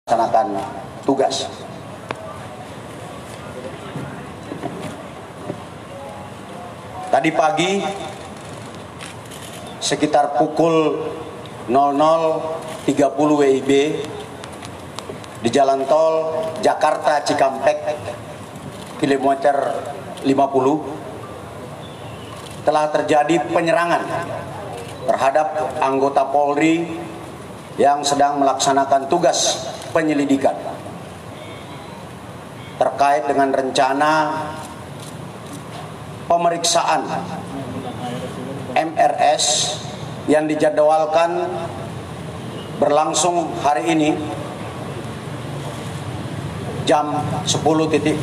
melaksanakan tugas. Tadi pagi sekitar pukul 00.30 WIB di jalan tol Jakarta Cikampek kilometer 50 telah terjadi penyerangan terhadap anggota Polri yang sedang melaksanakan tugas penyelidikan terkait dengan rencana pemeriksaan MRS yang dijadwalkan berlangsung hari ini jam 10.00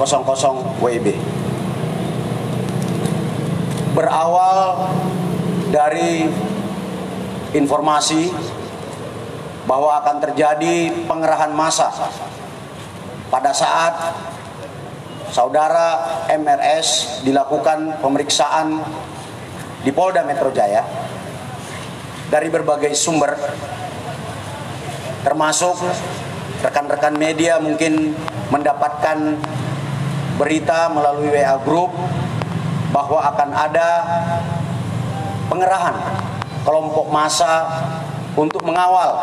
WIB. Berawal dari informasi bahwa akan terjadi pengerahan massa pada saat saudara MRS dilakukan pemeriksaan di Polda Metro Jaya dari berbagai sumber, termasuk rekan-rekan media mungkin mendapatkan berita melalui WA Group bahwa akan ada pengerahan kelompok massa untuk mengawal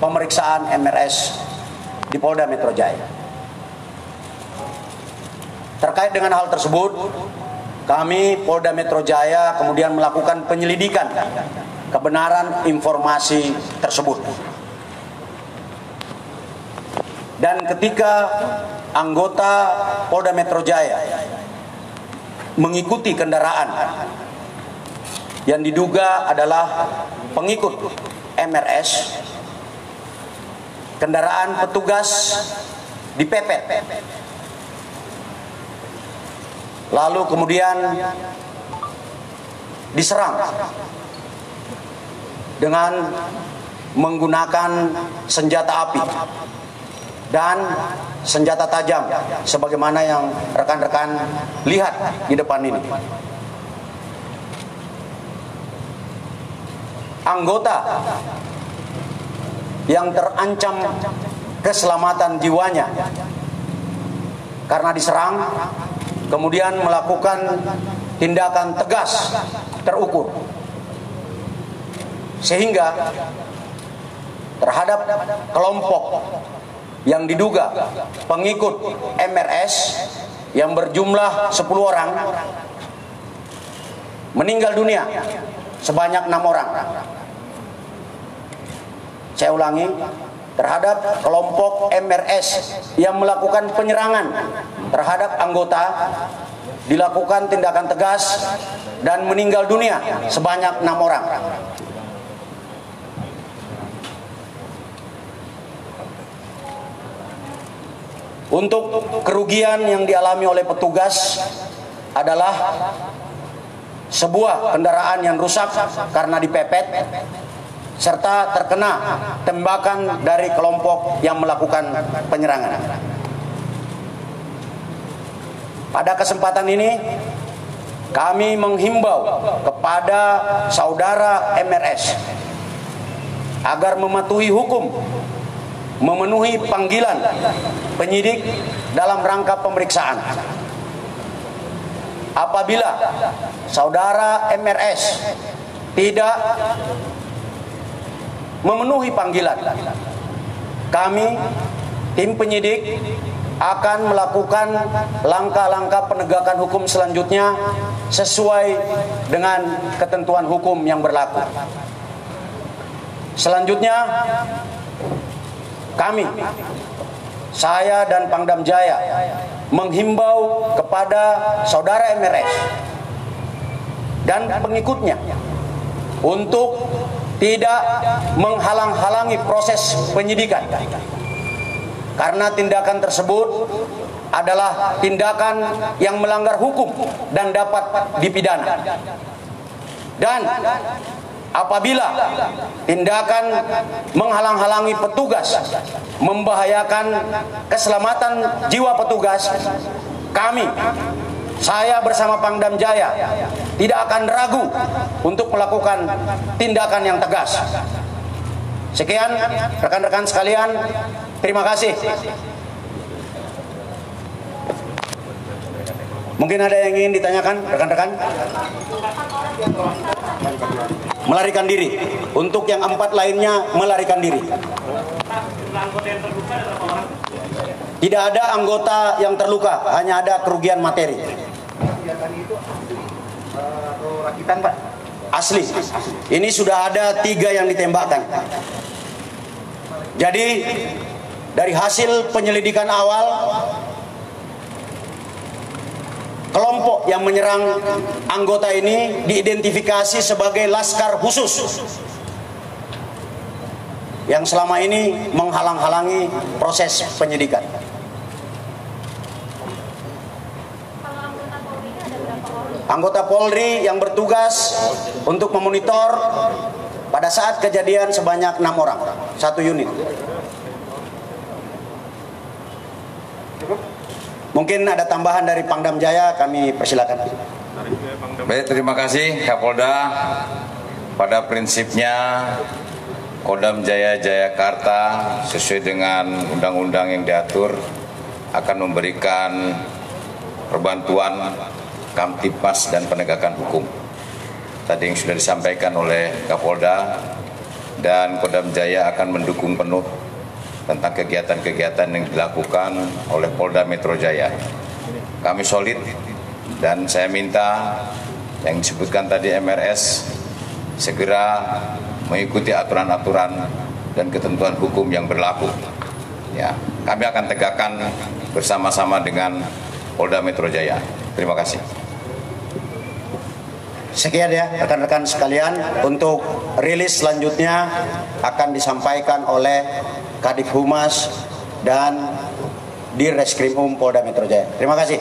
pemeriksaan MRS di Polda Metro Jaya. Terkait dengan hal tersebut, kami Polda Metro Jaya kemudian melakukan penyelidikan kebenaran informasi tersebut. Dan ketika anggota Polda Metro Jaya mengikuti kendaraan yang diduga adalah pengikut MRS, kendaraan petugas dipepet. Lalu kemudian diserang dengan menggunakan senjata api dan senjata tajam sebagaimana yang rekan-rekan lihat di depan ini. Anggota yang terancam keselamatan jiwanya karena diserang kemudian melakukan tindakan tegas terukur sehingga terhadap kelompok yang diduga pengikut MRS yang berjumlah 10 orang meninggal dunia sebanyak 6 orang. Saya ulangi, terhadap kelompok MRS yang melakukan penyerangan terhadap anggota dilakukan tindakan tegas dan meninggal dunia sebanyak 6 orang. Untuk kerugian yang dialami oleh petugas adalah sebuah kendaraan yang rusak karena dipepet serta terkena tembakan dari kelompok yang melakukan penyerangan. Pada kesempatan ini kami menghimbau kepada saudara MRS agar mematuhi hukum, memenuhi panggilan penyidik dalam rangka pemeriksaan. Apabila saudara MRS tidak memenuhi panggilan, kami tim penyidik akan melakukan langkah-langkah penegakan hukum selanjutnya sesuai dengan ketentuan hukum yang berlaku. Selanjutnya kami, saya dan Pangdam Jaya menghimbau kepada saudara MRS dan pengikutnya untuk tidak menghalang-halangi proses penyidikan, karena tindakan tersebut adalah tindakan yang melanggar hukum dan dapat dipidana. Dan apabila tindakan menghalang-halangi petugas membahayakan keselamatan jiwa petugas, kami, saya bersama Pangdam Jaya tidak akan ragu untuk melakukan tindakan yang tegas. Sekian rekan-rekan sekalian, Terima kasih. Mungkin ada yang ingin ditanyakan, rekan-rekan? Melarikan diri. Untuk yang 4 lainnya melarikan diri. Tidak ada anggota yang terluka, hanya ada kerugian materi. Rakitan, Pak. Asli. Ini sudah ada 3 yang ditembakkan. Jadi dari hasil penyelidikan awal, kelompok yang menyerang anggota ini diidentifikasi sebagai Laskar Khusus yang selama ini menghalang-halangi proses penyidikan. Anggota Polri yang bertugas untuk memonitor pada saat kejadian sebanyak 6 orang, 1 unit. Mungkin ada tambahan dari Pangdam Jaya, kami persilakan. Baik, terima kasih Kapolda. Pada prinsipnya Kodam Jaya Jayakarta sesuai dengan undang-undang yang diatur akan memberikan perbantuan Kamtibmas dan penegakan hukum. Tadi yang sudah disampaikan oleh Kapolda, dan Kodam Jaya akan mendukung penuh tentang kegiatan-kegiatan yang dilakukan oleh Polda Metro Jaya. Kami solid dan saya minta yang disebutkan tadi MRS segera mengikuti aturan-aturan dan ketentuan hukum yang berlaku. Ya, kami akan tegakkan bersama-sama dengan Polda Metro Jaya. Terima kasih. Sekian ya rekan-rekan sekalian, untuk rilis selanjutnya akan disampaikan oleh Kadif Humas dan Dirreskrimum Polda Metro Jaya. Terima kasih.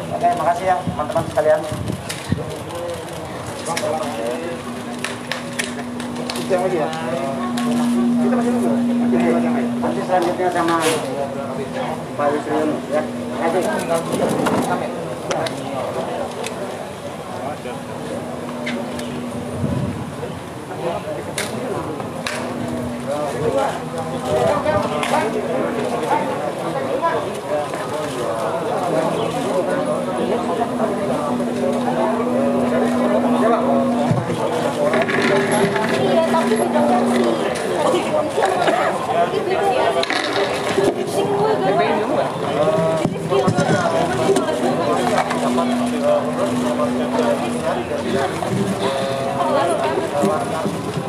Oke, makasih ya teman-teman sekalian. Nanti selanjutnya sama Pak Wisriono ya. Terima kasih.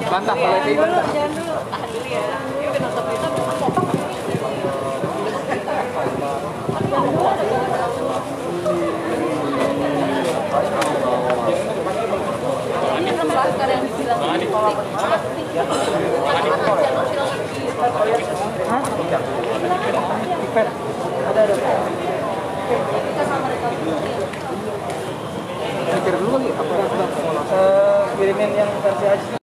Bantah kalau itu. Jangan dulu. Tahan dulu ya. Ini udah nonton berita belum? Ini belum Laskar yang dibilang. Hah? Ada. Mikir dulu lagi apa yang sudah kirimin yang versi aja.